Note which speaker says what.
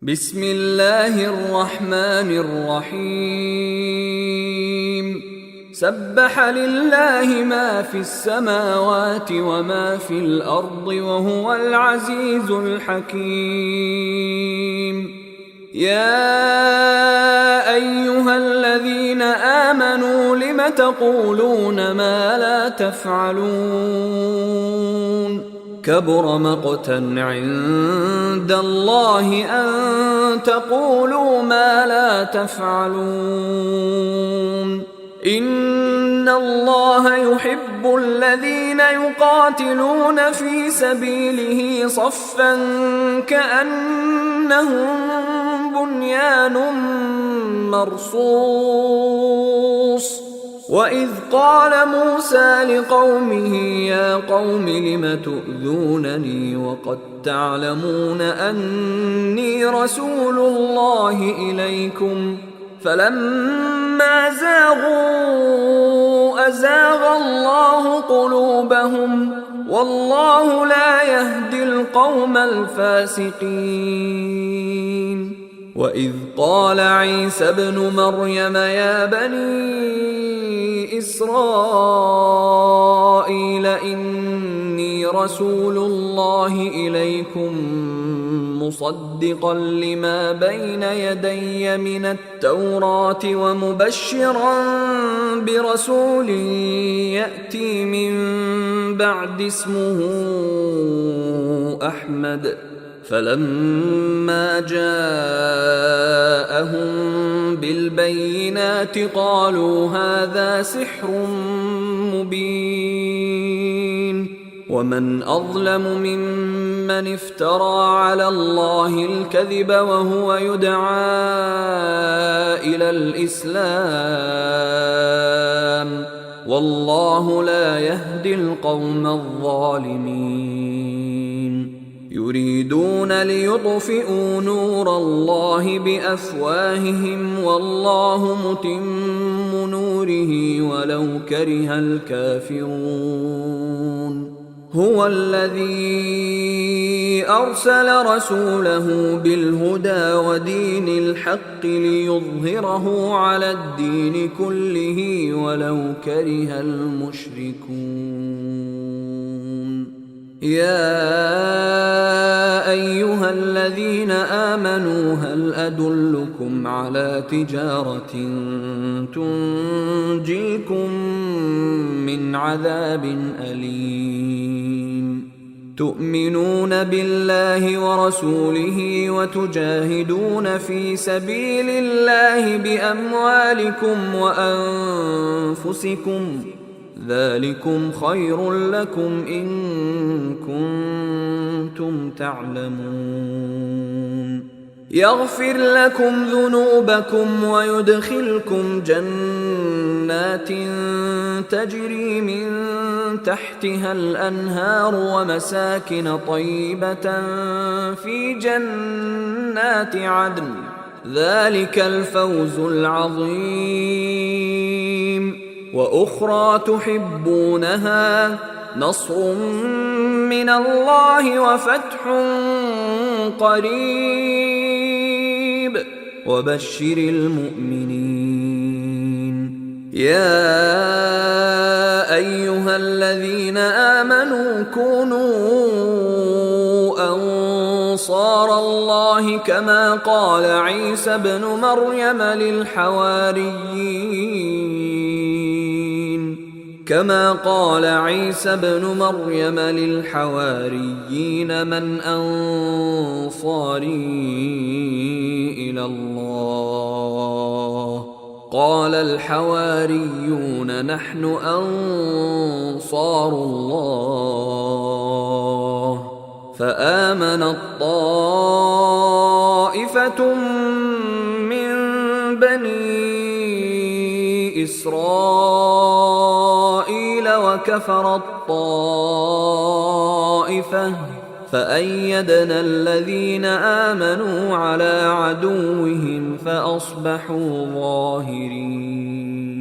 Speaker 1: بسم الله الرحمن الرحيم سبح لله ما في السماوات وما في الأرض وهو العزيز الحكيم. يا أيها الذين آمنوا لم تقولون ما لا تفعلون؟ كبر مقتا عند الله أن تقولوا ما لا تفعلون. إن الله يحب الذين يقاتلون في سبيله صفا كأنهم بنيان مرصوص. وإذ قال موسى لقومه يا قوم لم تؤذونني وقد تعلمون أني رسول الله إليكم فلما زاغوا أزاغ الله قلوبهم والله لا يهدي القوم الفاسقين. وإذ قال عيسى ابن مريم يا بني إسرائيل إني رسول الله إليكم مصدقا لما بين يدي من التوراة ومبشرا برسول يأتي من بعد اسمه أحمد. فلما جاءهم بالبينات قالوا هذا سحر مبين. ومن أظلم ممن افترى على الله الكذب وهو يدعى إلى الإسلام والله لا يهدي القوم الظالمين. يريدون ليطفئوا نور الله بأفواههم والله متم نوره ولو كره الكافرون. هو الذي أرسل رسوله بالهدى ودين الحق ليظهره على الدين كله ولو كره المشركون. يا أيها الذين آمنوا هل أدلكم على تجارة تنجيكم من عذاب أليم؟ تؤمنون بالله ورسوله وتجاهدون في سبيل الله بأموالكم وأنفسكم ذلكم خير لكم إن كنتم تعلمون. يغفر لكم ذنوبكم ويدخلكم جنات تجري من تحتها الأنهار ومساكن طيبة في جنات عدن ذلك الفوز العظيم. وأخرى تحبونها نصر من الله وفتح قريب وبشر المؤمنين. يا أيها الذين آمنوا كونوا أنصار الله كما قال عيسى ابن مريم للحواريين من أنصاري إلى الله؟ قال الحواريون نحن أنصار الله. فآمنت طائفة من بني إسرائيل وكفرت طائفة فأيدنا الذين آمنوا على عدوهم فأصبحوا ظاهرين.